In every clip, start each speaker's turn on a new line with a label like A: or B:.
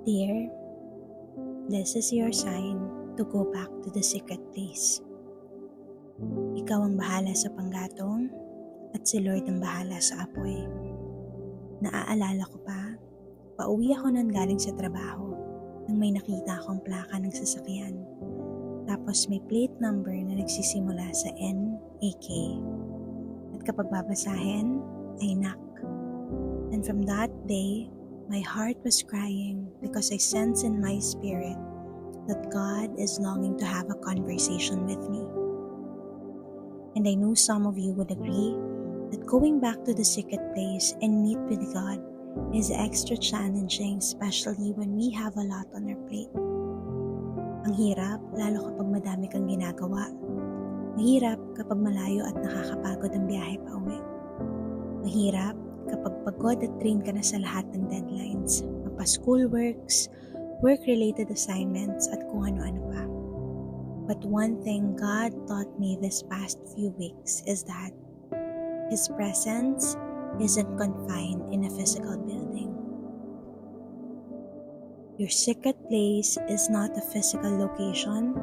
A: Dear, this is your sign to go back to the secret place. Ikaw ang bahala sa panggatong at si Lord ang bahala sa apoy. Naaalala ko pa, pauwi ako nun galing sa trabaho nang may nakita akong plaka ng sasakyan. Tapos may plate number na nagsisimula sa NAK. At kapag babasahin, ay NAK. And from that day, my heart was crying because I sense in my spirit that God is longing to have a conversation with me. And I know some of you would agree that going back to the secret place and meet with God is extra challenging, especially when we have a lot on our plate. Ang hirap, lalo kapag madami kang ginagawa. Mahirap kapag malayo at nakakapagod ang biyahe pa uwi. Mahirap kapag pagod at drained ka na sa lahat ng deadlines, mapa-schoolworks, work-related assignments at kung ano-ano pa. But one thing God taught me this past few weeks is that His presence isn't confined in a physical building. Your secret place is not a physical location,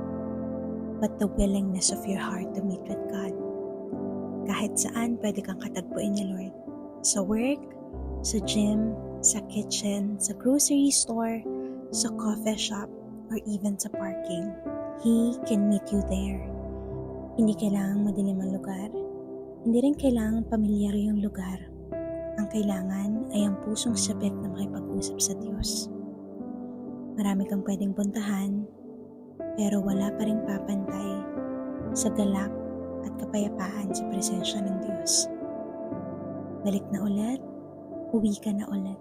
A: but the willingness of your heart to meet with God. Kahit saan pwede kang katagpuin ni Lord. Sa work, sa gym, sa kitchen, sa grocery store, sa coffee shop, or even sa parking. He can meet you there. Hindi kailangang madilim ang lugar. Hindi rin kailangang pamilyar yung lugar. Ang kailangan ay ang pusong sabik na makipag-usap sa Diyos. Marami kang pwedeng puntahan, pero wala pa rin papantay sa galak at kapayapaan sa presensya ng Diyos. Balik na ulit, uwi ka na ulit.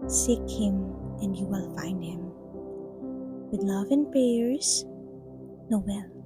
A: Seek Him and you will find Him. With love and prayers, Noel.